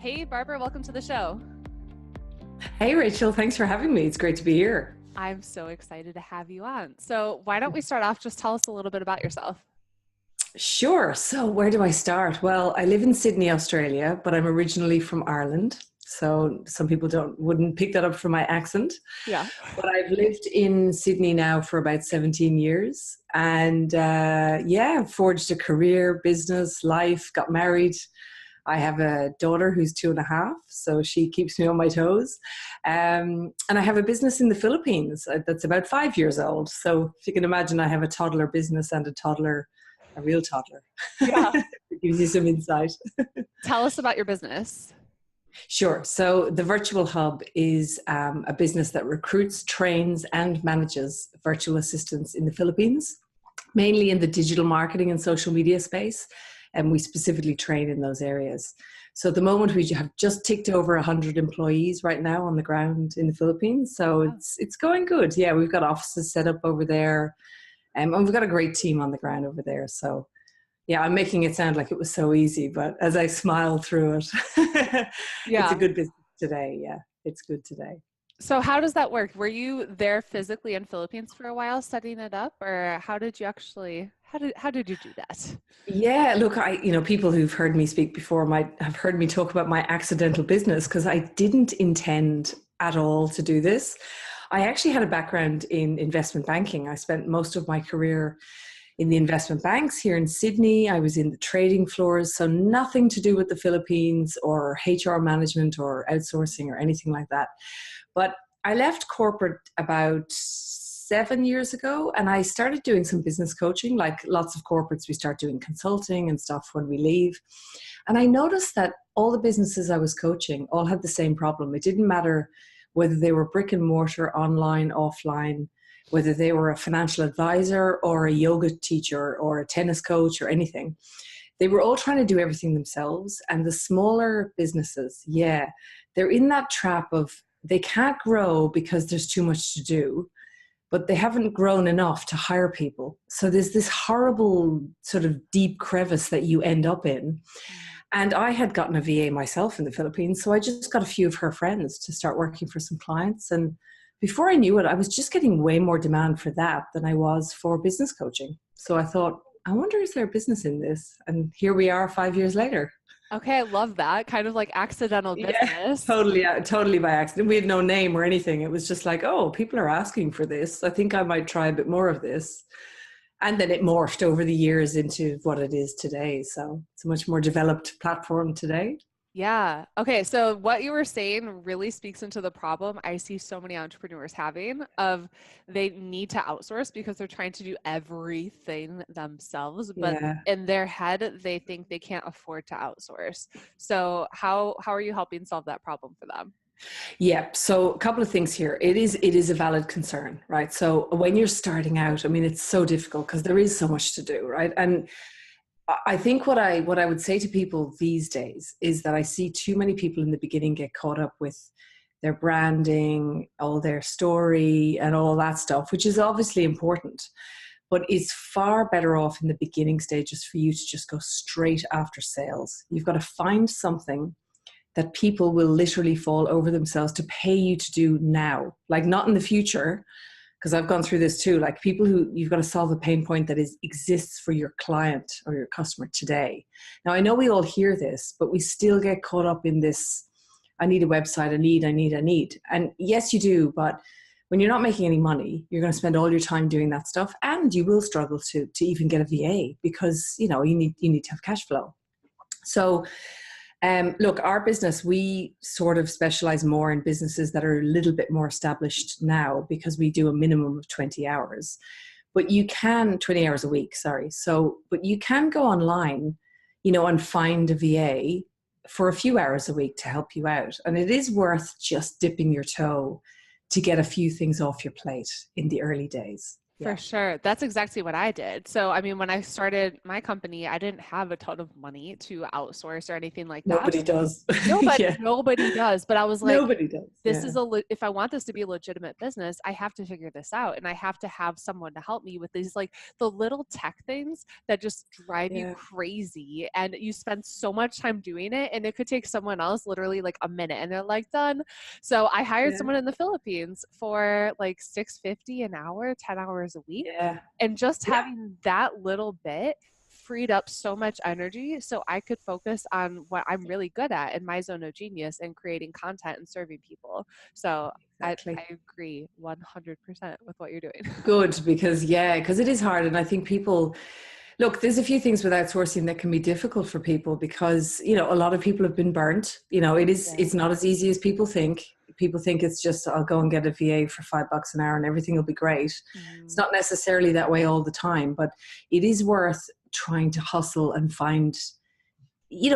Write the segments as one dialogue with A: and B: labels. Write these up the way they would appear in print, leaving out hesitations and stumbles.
A: Hey, Barbara, welcome to the show.
B: Hey, Rachel, thanks for having me. It's great to be here.
A: I'm so excited to have you on. So why don't we start off, just tell us a little bit about yourself.
B: Sure. So, where do I start? Well, I live in Sydney, Australia, but I'm originally from Ireland. So, some people don't wouldn't pick that up from my accent.
A: Yeah.
B: But I've lived in Sydney now for about 17 years, and yeah, forged a career, business, life, got married. I have a daughter who's 2.5, so she keeps me on my toes. And I have a business in the Philippines that's about 5 years old. So if you can imagine, I have a toddler business and a real toddler.
A: Yeah.
B: It gives you some insight.
A: Tell us about your business.
B: Sure. So the Virtual Hub is a business that recruits, trains, and manages virtual assistants in the Philippines, mainly in the digital marketing and social media space. And we specifically train in those areas. So at the moment, we have just ticked over 100 employees right now on the ground in the Philippines. So
A: Wow.
B: it's going good. Yeah, we've got offices set up over there, and we've got a great team on the ground over there. So yeah, I'm making it sound like it was so easy, but as I smile through it, it's a
A: Yeah.
B: good business today. Yeah, it's good today.
A: So how does that work? Were you there physically in Philippines for a while setting it up, or how did you actually, how did you do that?
B: Yeah, look, people who've heard me speak before might have heard me talk about my accidental business because I didn't intend at all to do this. I actually had a background in investment banking. I spent most of my career in the investment banks here in Sydney. I was in the trading floors, so nothing to do with the Philippines or HR management or outsourcing or anything like that. But I left corporate about 7 years ago and I started doing some business coaching. Like lots of corporates, we start doing consulting and stuff when we leave. And I noticed that all the businesses I was coaching all had the same problem. It didn't matter whether they were brick and mortar, online, offline, whether they were a financial advisor or a yoga teacher or a tennis coach or anything. They were all trying to do everything themselves. And the smaller businesses, yeah, they're in that trap of they can't grow because there's too much to do, but they haven't grown enough to hire people. So there's this horrible sort of deep crevice that you end up in. And I had gotten a VA myself in the Philippines, so I just got a few of her friends to start working for some clients. And before I knew it, I was just getting way more demand for that than I was for business coaching. So I thought, I wonder, is there a business in this? And here we are 5 years later.
A: Okay, I love that. Kind of like accidental
B: Yeah,
A: business.
B: totally, totally by accident. We had no name or anything. It was just like, oh, people are asking for this. I think I might try a bit more of this. And then it morphed over the years into what it is today. So it's a much more developed platform today.
A: Yeah. Okay. So what you were saying really speaks into the problem I see so many entrepreneurs having of they need to outsource because they're trying to do everything themselves, but
B: Yeah.
A: in their head they think they can't afford to outsource. So how are you helping solve that problem for them?
B: Yeah. So a couple of things here. It is a valid concern, right? So when you're starting out, I mean, it's so difficult because there is so much to do, right? And I think what I would say to people these days is that I see too many people in the beginning get caught up with their branding, all their story and all that stuff, which is obviously important. But it's far better off in the beginning stages for you to just go straight after sales. You've got to find something that people will literally fall over themselves to pay you to do now, like not in the future, because I've gone through this too, like people who you've got to solve a pain point that exists for your client or your customer today. Now, I know we all hear this, but we still get caught up in this, I need a website, I need. And yes, you do, but when you're not making any money, you're going to spend all your time doing that stuff and you will struggle to even get a VA because, you need to have cash flow. So look, our business, we sort of specialize more in businesses that are a little bit more established now because we do a minimum of 20 hours. But you can, 20 hours a week, sorry. But you can go online, and find a VA for a few hours a week to help you out. And it is worth just dipping your toe to get a few things off your plate in the early days.
A: For sure. That's exactly what I did. So, I mean, when I started my company, I didn't have a ton of money to outsource or anything like that.
B: Nobody does.
A: Nobody,
B: Yeah.
A: nobody does. But I was like,
B: Nobody does.
A: this
B: Yeah.
A: is if I want this to be a legitimate business, I have to figure this out. And I have to have someone to help me with these, like the little tech things that just drive you
B: Yeah.
A: crazy. And you spend so much time doing it. And it could take someone else literally like a minute and they're like, done. So I hired
B: Yeah.
A: someone in the Philippines for like $6.50 an hour, 10 hours a week.
B: Yeah.
A: And just
B: Yeah.
A: having that little bit freed up so much energy so I could focus on what I'm really good at in my zone of genius and creating content and serving people. So
B: Exactly.
A: I agree 100% with what you're doing.
B: Good, because it is hard. And I think people, look, there's a few things with outsourcing that can be difficult for people because, a lot of people have been burnt.
A: Yeah.
B: It's not as easy as people think. People think it's just, I'll go and get a VA for $5 an hour and everything will be great. It's not necessarily that way all the time, but it is worth trying to hustle and find,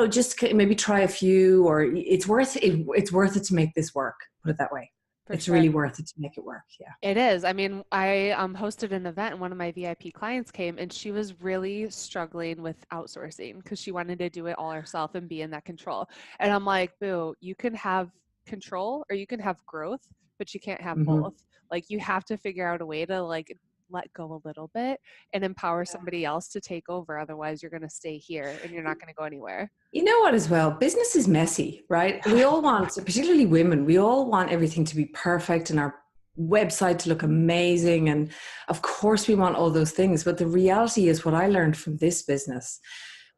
B: just maybe try a few, or it's worth it. It's worth it to make this work. Put it that way.
A: For
B: It's
A: sure.
B: really worth it to make it work. Yeah.
A: It is. I mean, I hosted an event and one of my VIP clients came and she was really struggling with outsourcing because she wanted to do it all herself and be in that control. And I'm like, boo, you can have control or you can have growth, but you can't have
B: Mm-hmm.
A: both. Like you have to figure out a way to like let go a little bit and empower
B: Yeah.
A: somebody else to take over. Otherwise, you're going to stay here and you're not going to go anywhere.
B: You know what, as well, business is messy, right? We all want, particularly women, we all want everything to be perfect and our website to look amazing. And of course, we want all those things. But the reality is, what I learned from this business,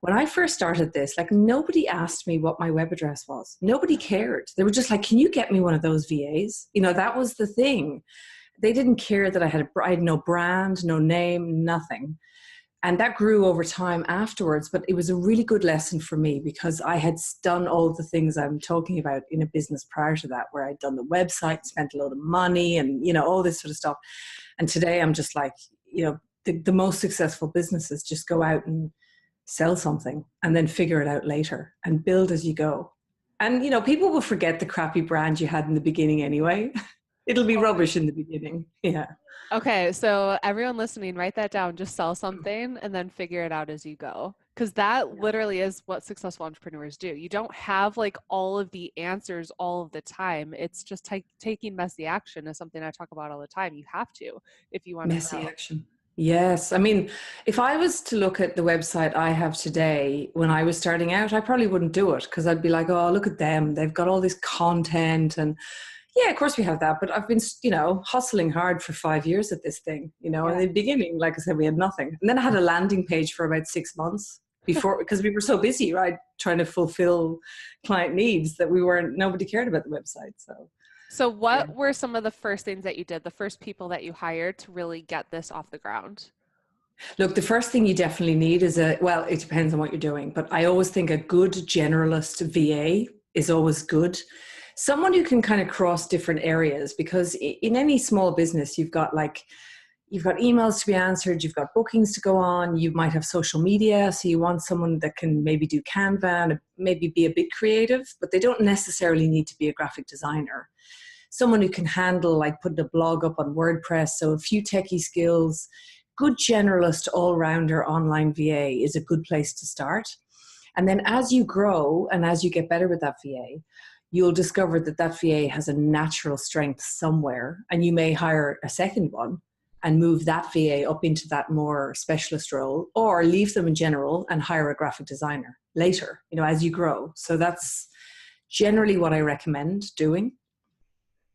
B: when I first started this, like nobody asked me what my web address was. Nobody cared. They were just like, can you get me one of those VAs? That was the thing. They didn't care that I had no brand, no name, nothing. And that grew over time afterwards, but it was a really good lesson for me because I had done all the things I'm talking about in a business prior to that, where I'd done the website, spent a load of money and, all this sort of stuff. And today I'm just like, the most successful businesses just go out and sell something and then figure it out later and build as you go. And, people will forget the crappy brand you had in the beginning anyway. It'll be rubbish in the beginning. Yeah.
A: Okay, so everyone listening, write that down. Just sell something and then figure it out as you go. Because that literally is what successful entrepreneurs do. You don't have like all of the answers all of the time. It's just taking messy action is something I talk about all the time. You have to if you want to
B: Messy
A: grow.
B: action. Yes. I mean, if I was to look at the website I have today, when I was starting out, I probably wouldn't do it because I'd be like, oh, look at them. They've got all this content and yeah, of course we have that, but I've been, hustling hard for 5 years at this thing, in the beginning, like I said, we had nothing. And then I had a landing page for about 6 months before, because we were so busy, right? Trying to fulfill client needs that nobody cared about the website.
A: So what were some of the first things that you did, the first people that you hired to really get this off the ground?
B: Look, the first thing you definitely need is it depends on what you're doing, but I always think a good generalist VA is always good. Someone who can kind of cross different areas, because in any small business, you've got emails to be answered, you've got bookings to go on, you might have social media. So you want someone that can maybe do Canva and maybe be a bit creative, but they don't necessarily need to be a graphic designer. Someone who can handle like putting a blog up on WordPress. So a few techie skills, good generalist all-rounder online VA is a good place to start. And then as you grow and as you get better with that VA, you'll discover that VA has a natural strength somewhere, and you may hire a second one and move that VA up into that more specialist role, or leave them in general and hire a graphic designer later, as you grow. So that's generally what I recommend doing.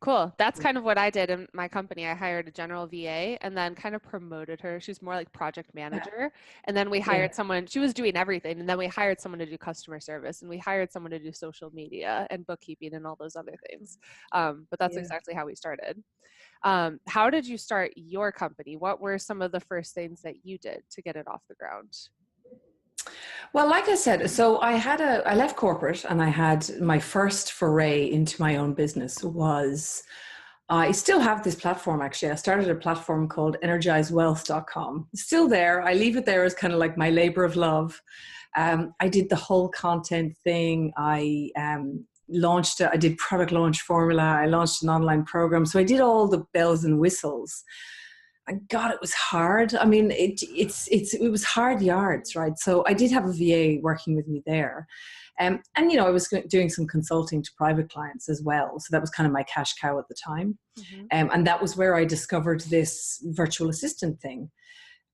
A: Cool. That's kind of what I did in my company. I hired a general VA and then kind of promoted her. She's more like project manager. And then we hired someone, she was doing everything. And then we hired someone to do customer service, and we hired someone to do social media and bookkeeping and all those other things. But that's exactly how we started. How did you start your company? What were some of the first things that you did to get it off the ground?
B: Well, like I said, so I left corporate and I had my first foray into my own business I still have this platform actually. I started a platform called energizewealth.com. It's still there. I leave it there as kind of like my labor of love. I did the whole content thing. I did product launch formula. I launched an online program. So I did all the bells and whistles. And God, it was hard. I mean, it was hard yards, right? So I did have a VA working with me there. And, you know, I was doing some consulting to private clients as well. So that was kind of my cash cow at the time.
A: Mm-hmm.
B: And that was where I discovered this virtual assistant thing.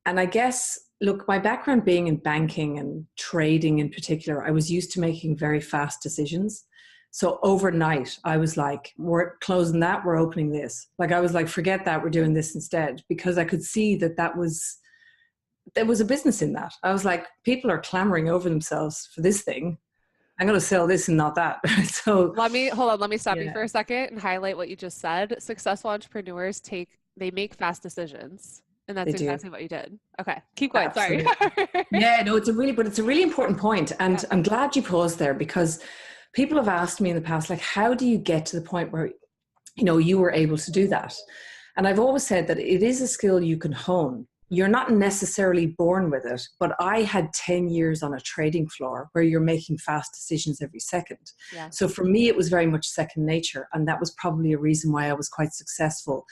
B: And I guess, look, my background being in banking and trading in particular, I was used to making very fast decisions. So overnight, I was like, we're closing that, we're opening this. Like, I was like, forget that, we're doing this instead, because I could see that there was a business in that. I was like, people are clamoring over themselves for this thing. I'm going to sell this and not that. So
A: let me stop you for a second and highlight what you just said. Successful entrepreneurs they make fast decisions. And that's exactly what you did. Okay, keep going. Absolutely. Sorry.
B: Yeah, no, it's a really important point. And I'm glad you paused there, because people have asked me in the past, like, how do you get to the point where, you know, you were able to do that? And I've always said that it is a skill you can hone. You're not necessarily born with it, but I had 10 years on a trading floor where you're making fast decisions every second. Yeah. So for me, it was very much second nature. And that was probably a reason why I was quite successful.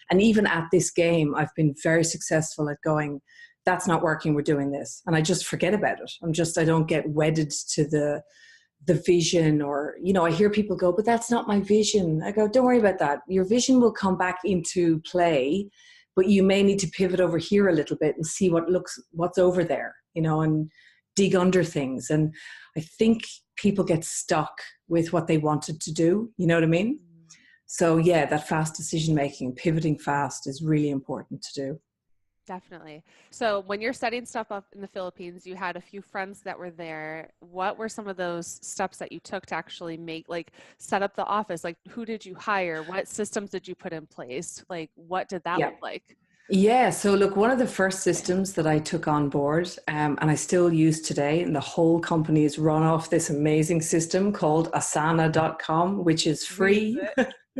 B: And even at this game, I've been very successful at going, that's not working, we're doing this. And I just forget about it. I don't get wedded to the vision, or, you know, I hear people go, but that's not my vision. I go, don't worry about that. Your vision will come back into play, but you may need to pivot over here a little bit and see what's over there, you know, and dig under things. And I think people get stuck with what they wanted to do. You know what I mean? So yeah, that fast decision making, pivoting fast is really important to do.
A: Definitely. So when you're setting stuff up in the Philippines, you had a few friends that were there. What were some of those steps that you took to actually set up the office? Like, who did you hire? What systems did you put in place? Like, what did that look like?
B: Yeah. So look, one of the first systems that I took on board, and I still use today, and the whole company is run off this amazing system called asana.com, which is free.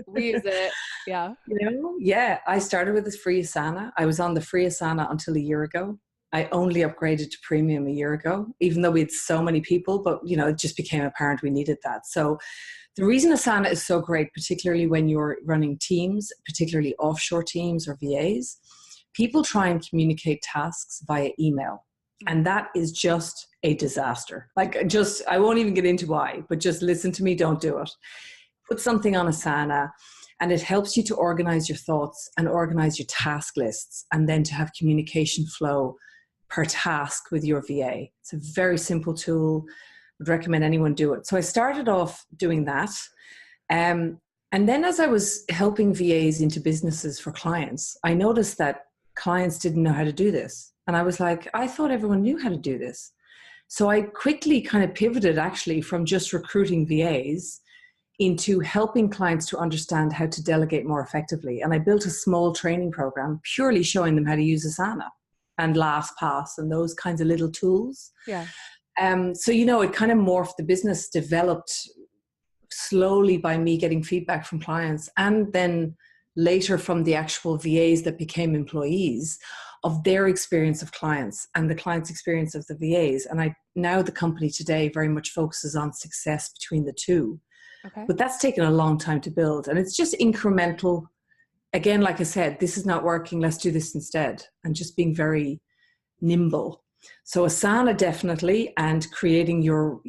A: We use it. Yeah.
B: You know, yeah. I started with this free Asana. I was on the free Asana until a year ago. I only upgraded to premium a year ago, even though we had so many people, but, you know, it just became apparent we needed that. So the reason Asana is so great, particularly when you're running teams, particularly offshore teams or VAs, people try and communicate tasks via email. And that is just a disaster. I won't even get into why, but just listen to me, don't do it. Put something on Asana, and it helps you to organize your thoughts and organize your task lists, and then to have communication flow per task with your VA. It's a very simple tool. Would recommend anyone do it. So I started off doing that. And then as I was helping VAs into businesses for clients, I noticed that clients didn't know how to do this. And I was like, I thought everyone knew how to do this. So I quickly kind of pivoted actually from just recruiting VAs into helping clients to understand how to delegate more effectively. And I built a small training program purely showing them how to use Asana and LastPass and those kinds of little tools.
A: Yeah.
B: So, you know, it kind of morphed. The business developed slowly by me getting feedback from clients, and then later from the actual VAs that became employees, of their experience of clients and the client's experience of the VAs. And now the company today very much focuses on success between the two. Okay. But that's taken a long time to build, and it's just incremental. Again, like I said, this is not working, let's do this instead, and just being very nimble. So Asana definitely, and creating your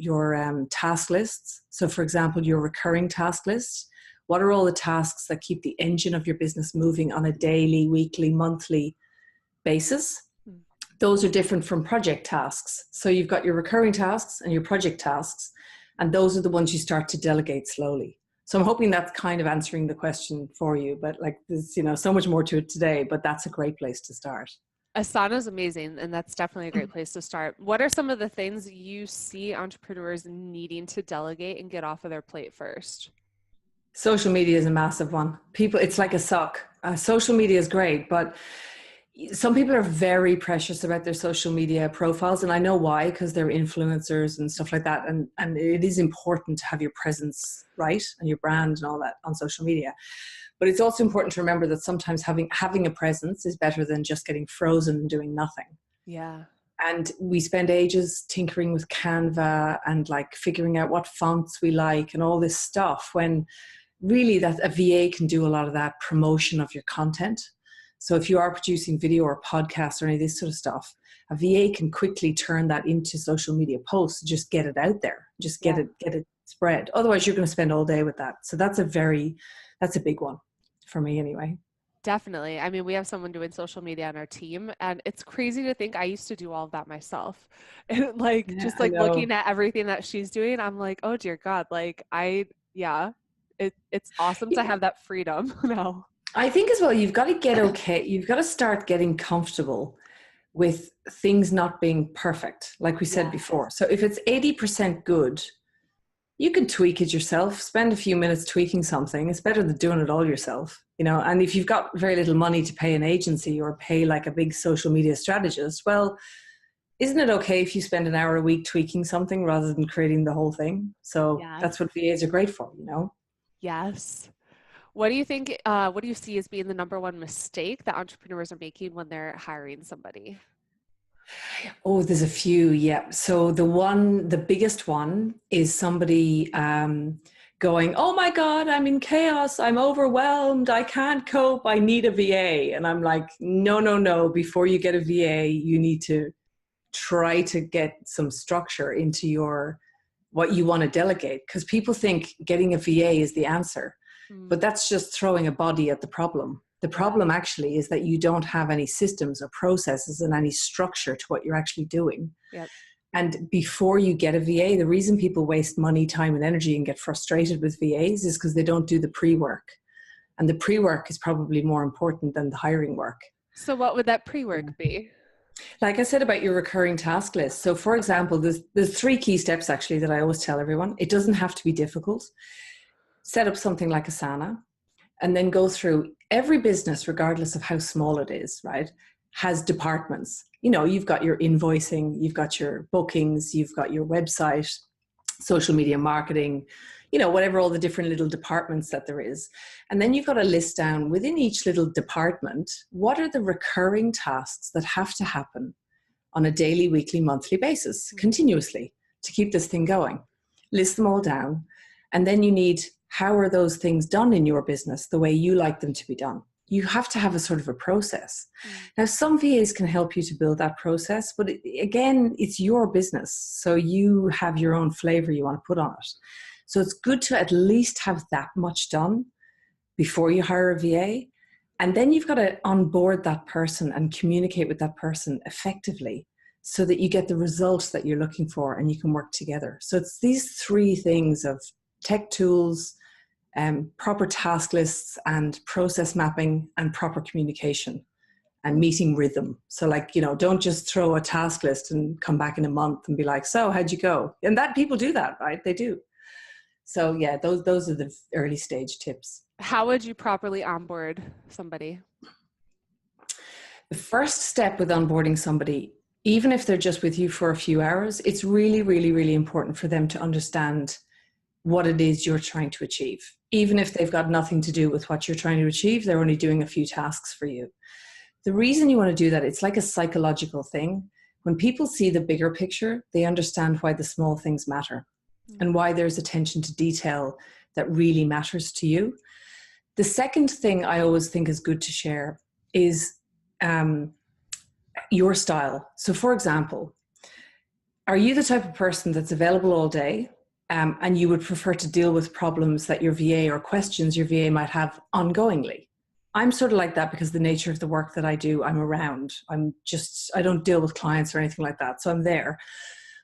B: task lists. So for example, your recurring task list. What are all the tasks that keep the engine of your business moving on a daily, weekly, monthly basis? Those are different from project tasks. So you've got your recurring tasks and your project tasks, and those are the ones you start to delegate slowly. So I'm hoping that's kind of answering the question for you, but like there's, you know, so much more to it today, but that's a great place to start.
A: Asana is amazing, and that's definitely a great place to start. What are some of the things you see entrepreneurs needing to delegate and get off of their plate first?
B: Social media is a massive one. It's like a sock. Social media is great, but some people are very precious about their social media profiles, and I know why, because they're influencers and stuff like that, and it is important to have your presence right and your brand and all that on social media. But it's also important to remember that sometimes having a presence is better than just getting frozen and doing nothing.
A: Yeah.
B: And we spend ages tinkering with Canva and like figuring out what fonts we like and all this stuff, when really that a VA can do a lot of that promotion of your content. So if you are producing video or podcasts or any of this sort of stuff, a VA can quickly turn that into social media posts, just get it out there, just get it spread. Otherwise you're going to spend all day with that. So that's a big one for me anyway.
A: Definitely. I mean, we have someone doing social media on our team, and it's crazy to think I used to do all of that myself. And
B: Yeah, I know.
A: looking at everything that she's doing, I'm like, oh dear God, it's awesome to have that freedom now.
B: I think as well, you've got to start getting comfortable with things not being perfect, like we said before. So if it's 80% good, you can tweak it yourself, spend a few minutes tweaking something. It's better than doing it all yourself, and if you've got very little money to pay an agency or pay like a big social media strategist, well, isn't it okay if you spend an hour a week tweaking something rather than creating the whole thing? So that's what VAs are great for,
A: Yes. What do you think, what do you see as being the number one mistake that entrepreneurs are making when they're hiring somebody?
B: Oh, there's a few. Yeah. So the biggest one is somebody going, oh my God, I'm in chaos. I'm overwhelmed. I can't cope. I need a VA. And I'm like, no. Before you get a VA, you need to try to get some structure into what you want to delegate. Because people think getting a VA is the answer, but that's just throwing a body at the problem. The problem actually is that you don't have any systems or processes and any structure to what you're actually doing.
A: Yep.
B: And before you get a VA, the reason people waste money, time, and energy and get frustrated with VAs is because they don't do the pre-work. And the pre-work is probably more important than the hiring work.
A: So what would that pre-work be?
B: Like I said about your recurring task list. So for example, there's 3 key steps actually that I always tell everyone. It doesn't have to be difficult. Set up something like Asana, and then go through every business, regardless of how small it is, right, has departments. You've got your invoicing, you've got your bookings, you've got your website, social media marketing, whatever, all the different little departments that there is. And then you've got to list down within each little department, what are the recurring tasks that have to happen on a daily, weekly, monthly basis, continuously, to keep this thing going. List them all down. And then you need, how are those things done in your business the way you like them to be done? You have to have a sort of a process. Now, some VAs can help you to build that process, but again, it's your business. So you have your own flavor you want to put on it. So it's good to at least have that much done before you hire a VA. And then you've got to onboard that person and communicate with that person effectively so that you get the results that you're looking for and you can work together. So it's these 3 things of tech tools, proper task lists and process mapping and proper communication and meeting rhythm. So don't just throw a task list and come back in a month and be like, so how'd you go? And that people do that, right? They do. So yeah, those are the early stage tips.
A: How would you properly onboard somebody?
B: The first step with onboarding somebody, even if they're just with you for a few hours, it's really, really, really important for them to understand what it is you're trying to achieve. Even if they've got nothing to do with what you're trying to achieve, they're only doing a few tasks for you. The reason you want to do that, it's like a psychological thing. When people see the bigger picture, they understand why the small things matter and why there's attention to detail that really matters to you. The second thing I always think is good to share is your style. So for example, are you the type of person that's available all day and you would prefer to deal with problems that your VA or questions your VA might have ongoingly? I'm sort of like that because the nature of the work that I do, I'm around. I don't deal with clients or anything like that. So I'm there.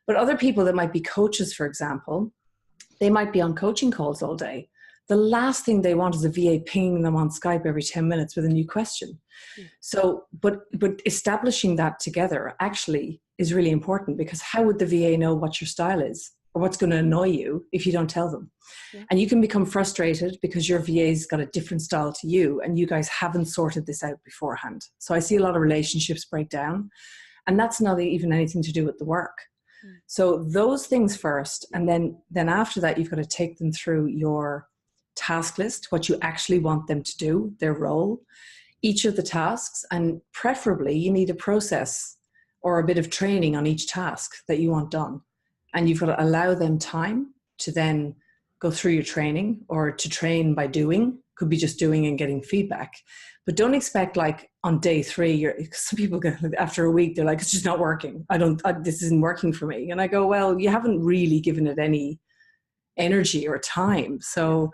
B: But other people that might be coaches, for example, they might be on coaching calls all day. The last thing they want is a VA pinging them on Skype every 10 minutes with a new question. So, but establishing that together actually is really important, because how would the VA know what your style is or what's going to annoy you if you don't tell them? Yeah. And you can become frustrated because your VA's got a different style to you and you guys haven't sorted this out beforehand. So I see a lot of relationships break down, and that's not even anything to do with the work. So those things first, and then after that, you've got to take them through your task list, what you actually want them to do, their role, each of the tasks, and preferably you need a process or a bit of training on each task that you want done. And you've got to allow them time to then go through your training, or to train by doing, could be just doing and getting feedback. But don't expect like on day 3, some people go, after a week, they're like, it's just not working. This isn't working for me. And I go, well, you haven't really given it any energy or time. So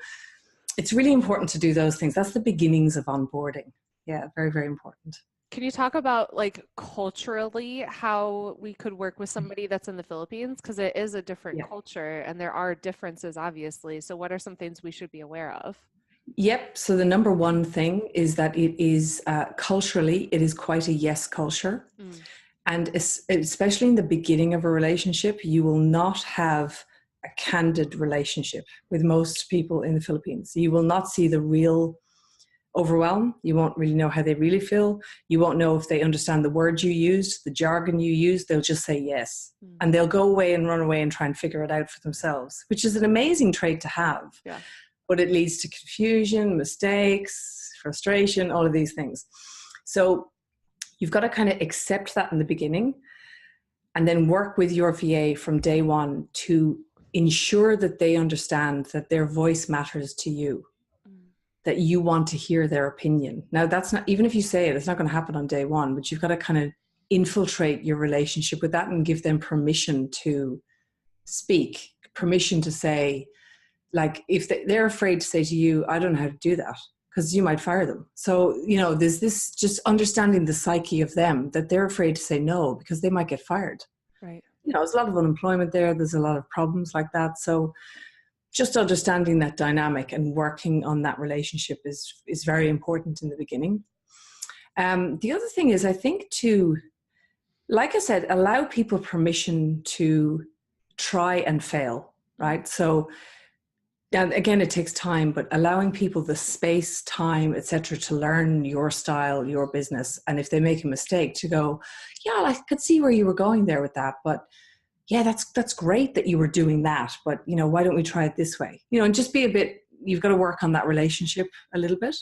B: it's really important to do those things. That's the beginnings of onboarding. Yeah, very, very important.
A: Can you talk about like culturally how we could work with somebody that's in the Philippines? Because it is a different culture and there are differences, obviously. So what are some things we should be aware of?
B: Yep. So the number one thing is that it is culturally, it is quite a yes culture. And especially in the beginning of a relationship, you will not have a candid relationship with most people in the Philippines. You will not see the real overwhelm. You won't really know how they really feel. You won't know if they understand the words you used, the jargon you used. They'll just say yes. And they'll go away and run away and try and figure it out for themselves, which is an amazing trait to have.
A: Yeah.
B: But it leads to confusion, mistakes, frustration, all of these things. So you've got to kind of accept that in the beginning and then work with your VA from day one to ensure that they understand that their voice matters to you, that you want to hear their opinion. Now, that's not, even if you say it, it's not going to happen on day one, but you've got to kind of infiltrate your relationship with that and give them permission to speak, permission to say, like, if they're afraid to say to you, I don't know how to do that, because you might fire them. So, there's this just understanding the psyche of them, that they're afraid to say no because they might get fired.
A: Right.
B: There's a lot of unemployment there. There's a lot of problems like that. So just understanding that dynamic and working on that relationship is very important in the beginning. The other thing is, I think, to, like I said, allow people permission to try and fail, right? So, and again, it takes time, but allowing people the space, time, etc., to learn your style, your business. And if they make a mistake, to go, yeah, I could see where you were going there with that, but yeah, that's great that you were doing that, but why don't we try it this way? And just be a bit, you've got to work on that relationship a little bit.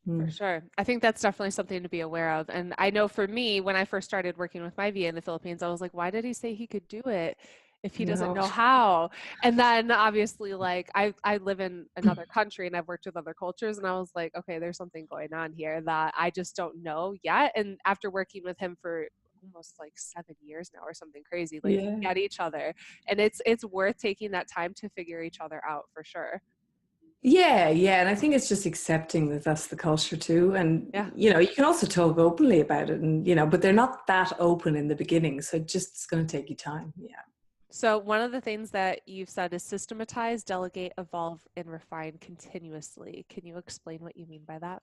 A: For sure. I think that's definitely something to be aware of. And I know for me, when I first started working with my VA in the Philippines, I was like, why did he say he could do it if he doesn't know how? And then obviously, like, I live in another country and I've worked with other cultures, and I was like, okay, there's something going on here that I just don't know yet. And after working with him for almost like 7 years now or something crazy, like, we get each other, and it's worth taking that time to figure each other out, for sure.
B: Yeah. And I think it's just accepting that that's the culture too. And, you can also talk openly about it, and, but they're not that open in the beginning. So it's going to take you time. Yeah.
A: So one of the things that you've said is systematize, delegate, evolve, and refine continuously. Can you explain what you mean by that?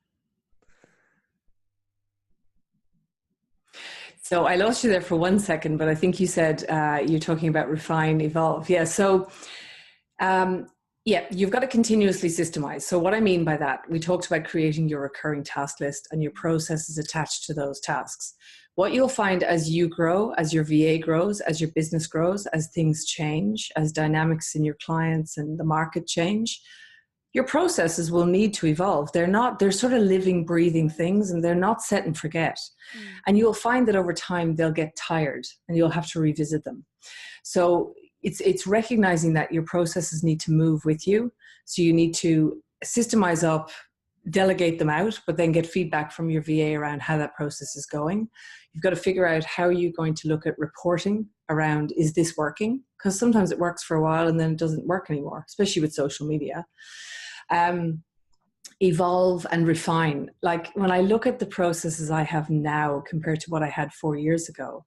B: So I lost you there for 1 second, but I think you said you're talking about refine, evolve. Yeah. So, you've got to continuously systemize. So what I mean by that, we talked about creating your recurring task list and your processes attached to those tasks. What you'll find as you grow, as your VA grows, as your business grows, as things change, as dynamics in your clients and the market change, your processes will need to evolve. They're sort of living, breathing things, and they're not set and forget. And you'll find that over time they'll get tired and you'll have to revisit them. So it's recognizing that your processes need to move with you. So you need to systemize up, delegate them out, but then get feedback from your VA around how that process is going. You've got to figure out how you're going to look at reporting around, is this working? Because sometimes it works for a while and then it doesn't work anymore, especially with social media. Evolve and refine. Like, when I look at the processes I have now compared to what I had 4 years ago,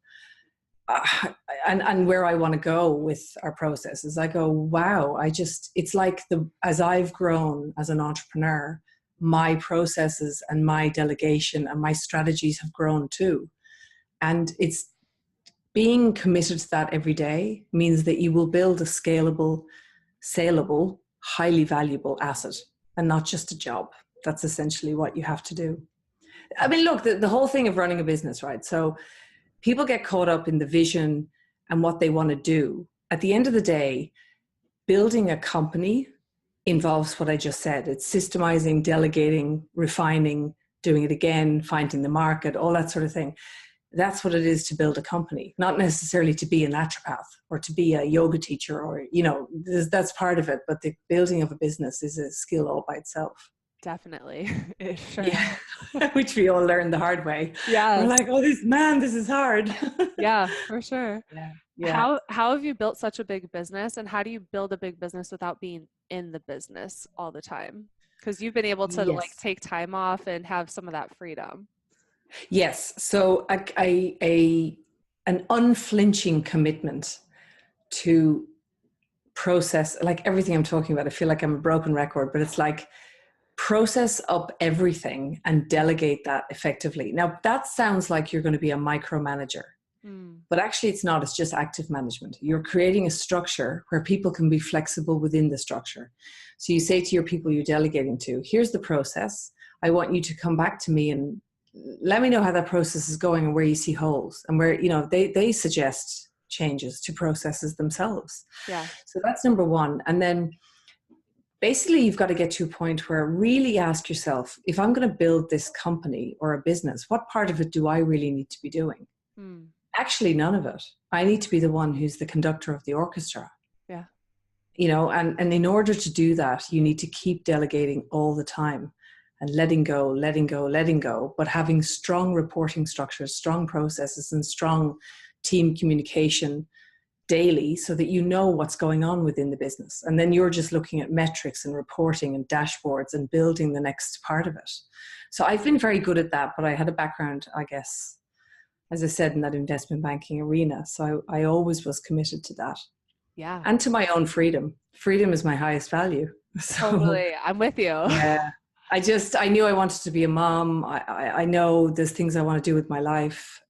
B: and where I want to go with our processes, I go, wow, it's like as I've grown as an entrepreneur, my processes and my delegation and my strategies have grown too. And it's being committed to that every day means that you will build a scalable, saleable, highly valuable asset and not just a job. That's essentially what you have to do. I mean, look, the whole thing of running a business, right? So people get caught up in the vision and what they want to do. At the end of the day, building a company involves what I just said. It's systemizing, delegating, refining, doing it again, finding the market, all that sort of thing. That's what it is to build a company, not necessarily to be a naturopath or to be a yoga teacher, or, that's part of it. But the building of a business is a skill all by itself.
A: Definitely. It sure
B: Yeah,
A: is.
B: which we all learned the hard way. We're
A: Yes.
B: like, oh, this is hard.
A: Yeah, for sure.
B: Yeah, yeah.
A: How have you built such a big business, and how do you build a big business without being in the business all the time? Because you've been able to like
B: Yes.
A: take time off and have some of that freedom.
B: Yes. So an unflinching commitment to process, like everything I'm talking about. I feel like I'm a broken record, but it's like process up everything and delegate that effectively. Now that sounds like you're going to be a micromanager,
A: Mm,
B: but actually it's not. It's just active management. You're creating a structure where people can be flexible within the structure. So you say to your people you're delegating to, here's the process. I want you to come back to me and let me know how that process is going and where you see holes, and where, they suggest changes to processes themselves.
A: yeah.
B: So that's number one. And then basically you've got to get to a point where really ask yourself, if I'm going to build this company or a business, what part of it do I really need to be doing?
A: Mm,
B: Actually, none of it. I need to be the one who's the conductor of the orchestra.
A: yeah.
B: And in order to do that, you need to keep delegating all the time and letting go, letting go, letting go, but having strong reporting structures, strong processes, and strong team communication daily, so that you know what's going on within the business. And then you're just looking at metrics and reporting and dashboards and building the next part of it. So I've been very good at that, but I had a background, I guess, as I said, in that investment banking arena. So I always was committed to that,
A: Yeah.
B: and to my own freedom. Freedom is my highest value. So
A: Totally. I'm with you.
B: yeah, I knew I wanted to be a mom. I know there's things I want to do with my life.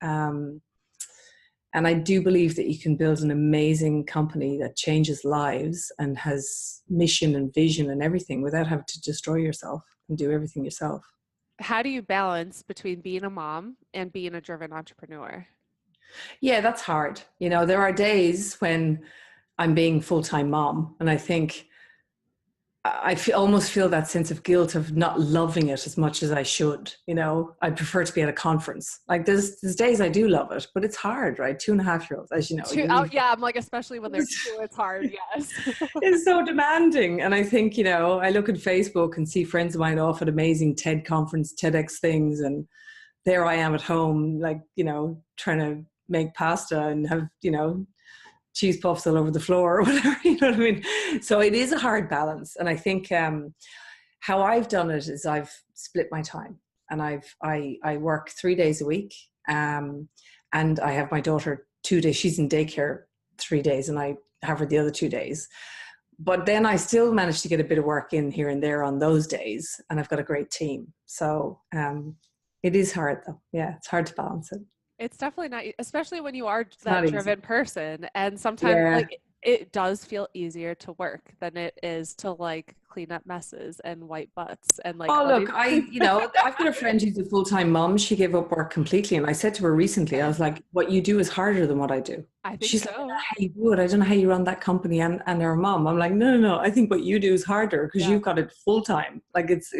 B: And I do believe that you can build an amazing company that changes lives and has mission and vision and everything without having to destroy yourself and do everything yourself.
A: How do you balance between being a mom and being a driven entrepreneur?
B: Yeah, that's hard. There are days when I'm being full-time mom and I think almost feel that sense of guilt of not loving it as much as I should. I prefer to be at a conference. Like there's days I do love it, but it's hard, right? 2.5-year-olds, as you know.
A: Yeah, I'm like, especially when they're two, it's hard. Yes.
B: It's so demanding. And I think, I look at Facebook and see friends of mine off at amazing TED conference, TEDx things. And there I am at home, like, trying to make pasta and have, cheese puffs all over the floor or whatever, you know what I mean? So it is a hard balance. And I think how I've done it is I've split my time, and I work 3 days a week. And I have my daughter 2 days. She's in daycare 3 days and I have her the other 2 days. But then I still manage to get a bit of work in here and there on those days. And I've got a great team. So it is hard though. Yeah, it's hard to balance it.
A: It's definitely not, especially when you are
B: It's
A: that
B: not
A: driven
B: easy.
A: person. And sometimes
B: Yeah.
A: like it does feel easier to work than it is to like clean up messes and wipe butts and like
B: Oh,
A: all
B: look,
A: these.
B: I've got a friend who's a full-time mom. She gave up work completely. And I said to her recently, I was like, what you do is harder than what I do.
A: I think
B: She's like, I don't know
A: so.
B: how you do it. I don't know how you run that company and her mom. I'm like, no. I think what you do is harder because
A: Yeah,
B: you've got it full-time. Like it's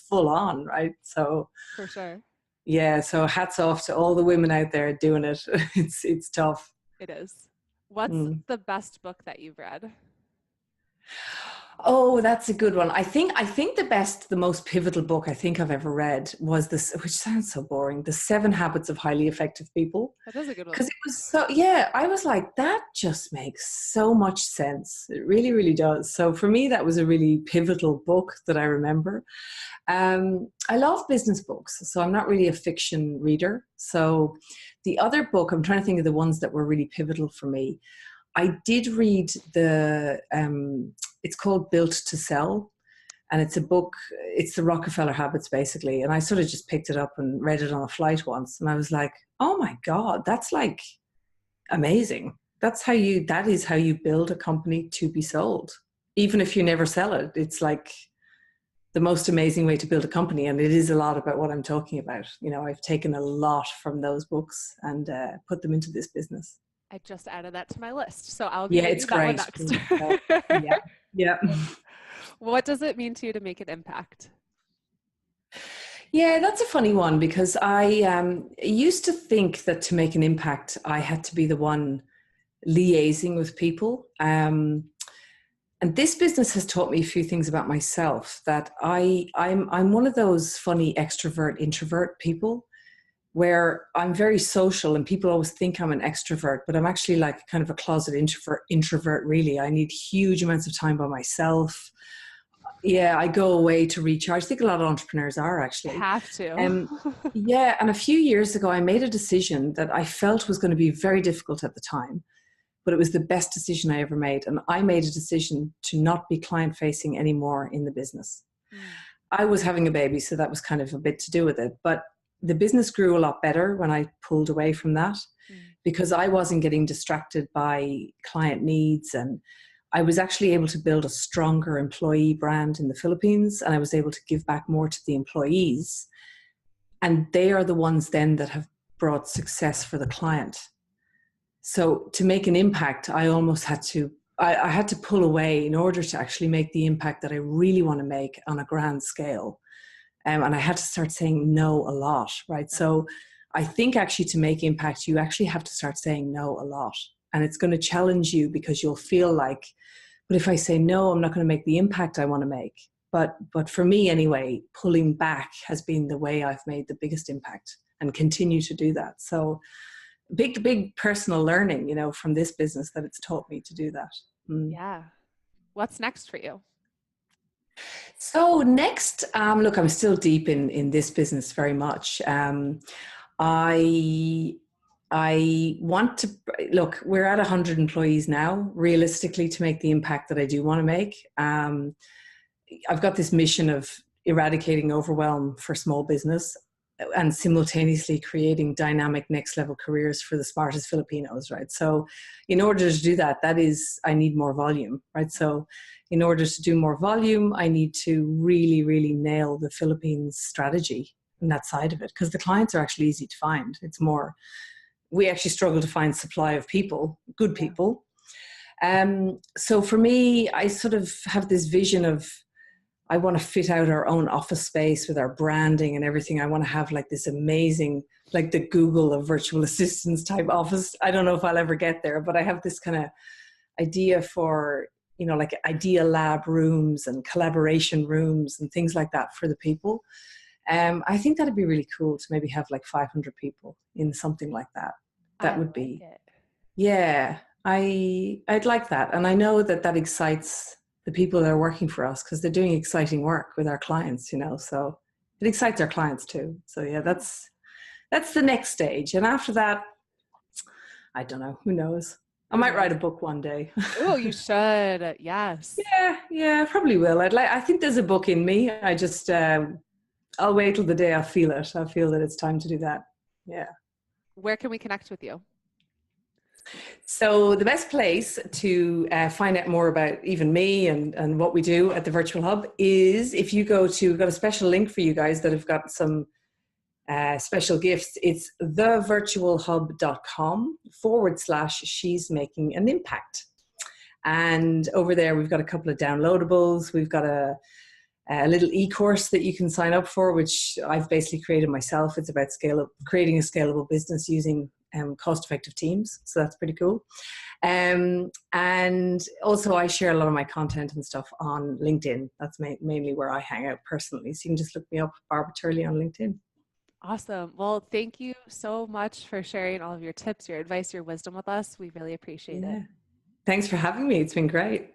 B: full on, right? So
A: for sure.
B: yeah, so hats off to all the women out there doing it. It's tough.
A: It is. What's
B: Mm.
A: the best book that you've read?
B: Oh, that's a good one. The most pivotal book I think I've ever read was this, which sounds so boring, The 7 Habits of Highly Effective People.
A: That is a good
B: Because
A: one.
B: it was so, yeah, I was like, that just makes so much sense. It really, really does. So for me, that was a really pivotal book that I remember. I love business books, so I'm not really a fiction reader. So the other book, I'm trying to think of the ones that were really pivotal for me. I did read it's called Built to Sell. And it's a book, it's the Rockefeller habits basically. And I sort of just picked it up and read it on a flight once. And I was like, oh my God, that's like amazing. That is how you build a company to be sold. Even if you never sell it, it's like the most amazing way to build a company. And it is a lot about what I'm talking about. I've taken a lot from those books and put them into this business.
A: I just added that to my list, so I'll be
B: Yeah, it's
A: reading that one
B: great.
A: next.
B: Yeah. Yeah.
A: What does it mean to you to make an impact?
B: Yeah, that's a funny one because I used to think that to make an impact, I had to be the one liaising with people. And And this business has taught me a few things about myself, that I'm one of those funny extrovert introvert people, where I'm very social and people always think I'm an extrovert, but I'm actually like kind of a closet introvert really. I need huge amounts of time by myself. Yeah, I go away to recharge. I think a lot of entrepreneurs are actually.
A: Have to.
B: Yeah, and a few years ago, I made a decision that I felt was going to be very difficult at the time, but it was the best decision I ever made. And I made a decision to not be client facing anymore in the business. I was having a baby, so that was kind of a bit to do with it. But the business grew a lot better when I pulled away from that, because I wasn't getting distracted by client needs, and I was actually able to build a stronger employee brand in the Philippines, and I was able to give back more to the employees. And they are the ones then that have brought success for the client. So to make an impact, I almost had to, I had to pull away in order to actually make the impact that I really want to make on a grand scale. And I had to start saying no a lot, right? So I think actually to make impact, you actually have to start saying no a lot. And it's going to challenge you, because you'll feel like, but if I say no, I'm not going to make the impact I want to make. But for me anyway, pulling back has been the way I've made the biggest impact, and continue to do that. So big personal learning, you know, from this business, that it's taught me to do that.
A: Yeah. What's next for you?
B: So next, look, I'm still deep in this business very much. I want to look. We're at 100 employees now. Realistically, to make the impact that I do want to make, I've got this mission of eradicating overwhelm for small business, and simultaneously creating dynamic next level careers for the smartest Filipinos, right? So in order to do that, I need more volume, right? So in order to do more volume, I need to really, really nail the Philippines strategy and that side of it, because the clients are actually easy to find. It's more, we actually struggle to find supply of people, good people. So for me, I sort of have this vision of, I want to fit out our own office space with our branding and everything. I want to have like this amazing, like the Google of virtual assistants type office. I don't know if I'll ever get there, but I have this kind of idea for, you know, like idea lab rooms and collaboration rooms and things like that for the people. I think that'd be really cool to maybe have like 500 people in something like that. That would be, yeah, I'd like that. And I know that excites the people that are working for us, because they're doing exciting work with our clients, you know, so it excites our clients too. So yeah, that's the next stage. And after that, I don't know, who knows? I might write a book one day.
A: Oh, you should. Yes.
B: Yeah, probably will. I think there's a book in me. I just, I'll wait till the day I feel it. I feel that it's time to do that. Yeah.
A: Where can we connect with you?
B: So the best place to find out more about even me and what we do at the Virtual Hub is, if you go to, we've got a special link for you guys that have got some special gifts. It's thevirtualhub.com/she's making an impact. And over there, we've got a couple of downloadables. We've got a little e-course that you can sign up for, which I've basically created myself. It's about creating a scalable business using cost-effective teams. So that's pretty cool. And also I share a lot of my content and stuff on LinkedIn. That's mainly where I hang out personally. So you can just look me up, Barbara Turley, on LinkedIn.
A: Awesome. Well, thank you so much for sharing all of your tips, your advice, your wisdom with us. We really appreciate it.
B: Thanks for having me. It's been great.